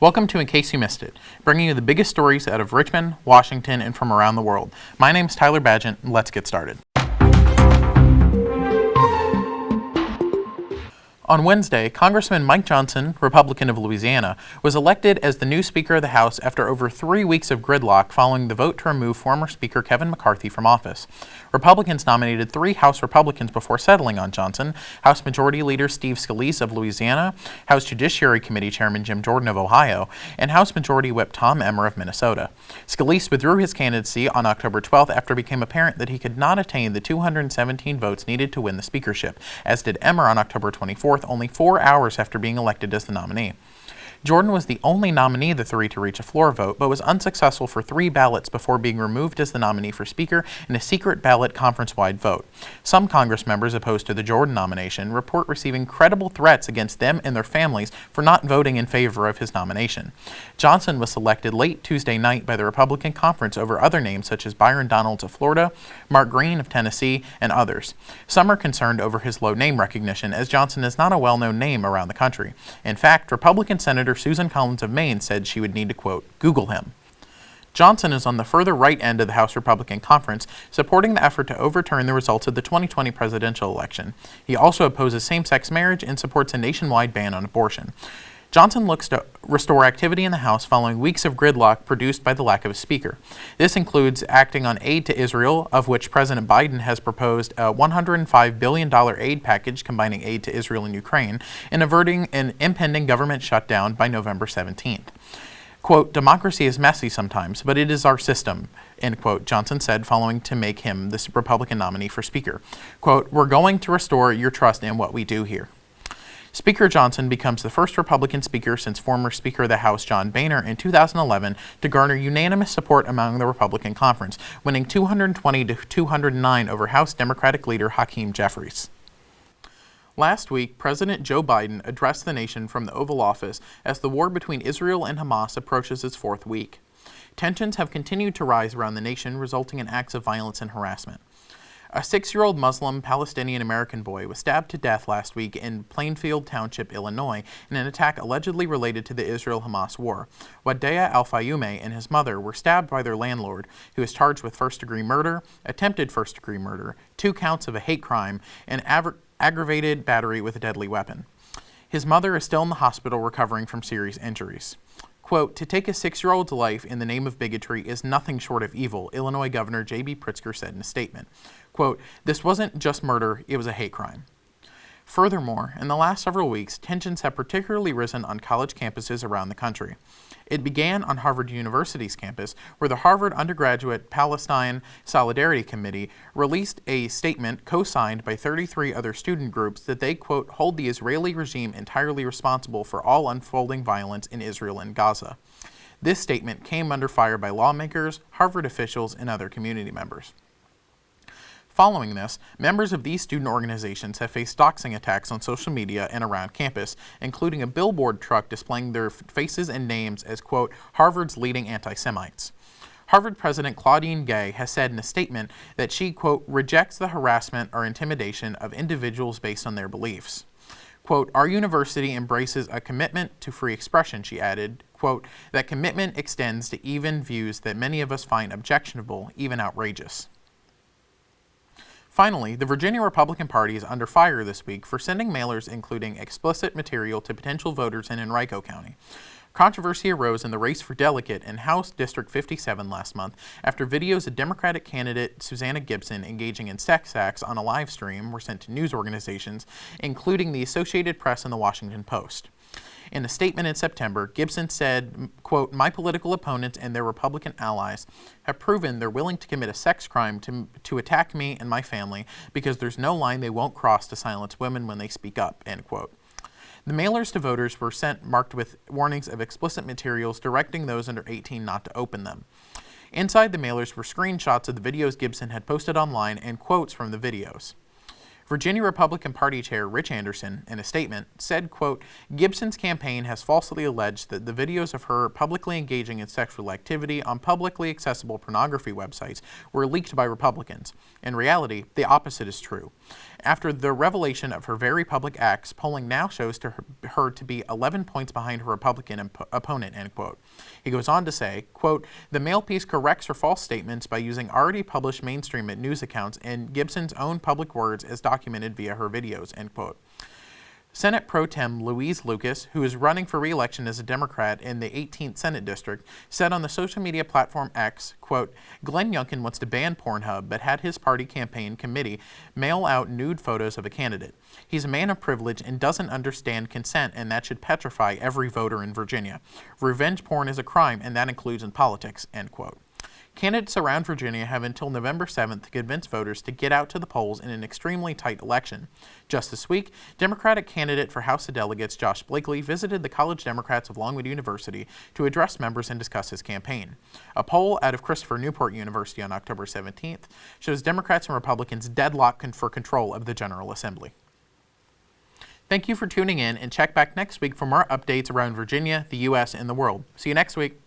Welcome to In Case You Missed It, bringing you the biggest stories out of Richmond, Washington, and from around the world. My name's Tyler Bagent, and let's get started. On Wednesday, Congressman Mike Johnson, Republican of Louisiana, was elected as the new Speaker of the House after over 3 weeks of gridlock following the vote to remove former Speaker Kevin McCarthy from office. Republicans nominated 3 House Republicans before settling on Johnson: House Majority Leader Steve Scalise of Louisiana, House Judiciary Committee Chairman Jim Jordan of Ohio, and House Majority Whip Tom Emmer of Minnesota. Scalise withdrew his candidacy on October 12th after it became apparent that he could not attain the 217 votes needed to win the speakership, as did Emmer on October 24th, only 4 hours after being elected as the nominee. Jordan was the only nominee of the 3 to reach a floor vote, but was unsuccessful for 3 ballots before being removed as the nominee for Speaker in a secret ballot conference-wide vote. Some Congress members opposed to the Jordan nomination report receiving credible threats against them and their families for not voting in favor of his nomination. Johnson was selected late Tuesday night by the Republican conference over other names such as Byron Donalds of Florida, Mark Green of Tennessee, and others. Some are concerned over his low name recognition, as Johnson is not a well-known name around the country. In fact, Republican Senator Susan Collins of Maine said she would need to, quote, Google him. Johnson is on the further right end of the House Republican Conference, supporting the effort to overturn the results of the 2020 presidential election. He also opposes same-sex marriage and supports a nationwide ban on abortion. Johnson looks to restore activity in the House following weeks of gridlock produced by the lack of a speaker. This includes acting on aid to Israel, of which President Biden has proposed a $105 billion aid package combining aid to Israel and Ukraine, and averting an impending government shutdown by November 17th. Quote, democracy is messy sometimes, but it is our system, end quote, Johnson said, following to make him the Republican nominee for Speaker. Quote, we're going to restore your trust in what we do here. Speaker Johnson becomes the first Republican speaker since former Speaker of the House John Boehner in 2011 to garner unanimous support among the Republican conference, winning 220 to 209 over House Democratic leader Hakeem Jeffries. Last week, President Joe Biden addressed the nation from the Oval Office as the war between Israel and Hamas approaches its 4th week. Tensions have continued to rise around the nation, resulting in acts of violence and harassment. A 6-year-old Muslim Palestinian-American boy was stabbed to death last week in Plainfield Township, Illinois, in an attack allegedly related to the Israel-Hamas War. Wadea Al-Fayoume and his mother were stabbed by their landlord, who is charged with first-degree murder, attempted first-degree murder, 2 counts of a hate crime, and aggravated battery with a deadly weapon. His mother is still in the hospital recovering from serious injuries. Quote, to take a 6-year-old's life in the name of bigotry is nothing short of evil, Illinois Governor J.B. Pritzker said in a statement. Quote, this wasn't just murder, it was a hate crime. Furthermore, in the last several weeks, tensions have particularly risen on college campuses around the country. It began on Harvard University's campus, where the Harvard Undergraduate Palestine Solidarity Committee released a statement co-signed by 33 other student groups that they, quote, hold the Israeli regime entirely responsible for all unfolding violence in Israel and Gaza. This statement came under fire by lawmakers, Harvard officials, and other community members. Following this, members of these student organizations have faced doxing attacks on social media and around campus, including a billboard truck displaying their faces and names as, quote, Harvard's leading anti-Semites. Harvard President Claudine Gay has said in a statement that she, quote, rejects the harassment or intimidation of individuals based on their beliefs. Quote, our university embraces a commitment to free expression, she added. Quote, that commitment extends to even views that many of us find objectionable, even outrageous. Finally, the Virginia Republican Party is under fire this week for sending mailers including explicit material to potential voters in Henrico County. Controversy arose in the race for delegate in House District 57 last month after videos of Democratic candidate Susanna Gibson engaging in sex acts on a live stream were sent to news organizations, including the Associated Press and the Washington Post. In a statement in September, Gibson said, quote, my political opponents and their Republican allies have proven they're willing to commit a sex crime to attack me and my family because there's no line they won't cross to silence women when they speak up, end quote. The mailers to voters were sent marked with warnings of explicit materials directing those under 18 not to open them. Inside the mailers were screenshots of the videos Gibson had posted online and quotes from the videos. Virginia Republican Party Chair Rich Anderson, in a statement, said, quote, Gibson's campaign has falsely alleged that the videos of her publicly engaging in sexual activity on publicly accessible pornography websites were leaked by Republicans. In reality, the opposite is true. After the revelation of her very public acts, polling now shows her to be 11 points behind her Republican opponent, end quote. He goes on to say, quote, the Mail piece corrects her false statements by using already published mainstream news accounts and Gibson's own public words as documented via her videos, end quote. Senate Pro Tem Louise Lucas, who is running for re-election as a Democrat in the 18th Senate District, said on the social media platform X, quote, Glenn Youngkin wants to ban Pornhub, but had his party campaign committee mail out nude photos of a candidate. He's a man of privilege and doesn't understand consent, and that should petrify every voter in Virginia. Revenge porn is a crime, and that includes in politics, end quote. Candidates around Virginia have until November 7th to convince voters to get out to the polls in an extremely tight election. Just this week, Democratic candidate for House of Delegates Josh Blakely visited the College Democrats of Longwood University to address members and discuss his campaign. A poll out of Christopher Newport University on October 17th shows Democrats and Republicans deadlock for control of the General Assembly. Thank you for tuning in, and check back next week for more updates around Virginia, the U.S., and the world. See you next week.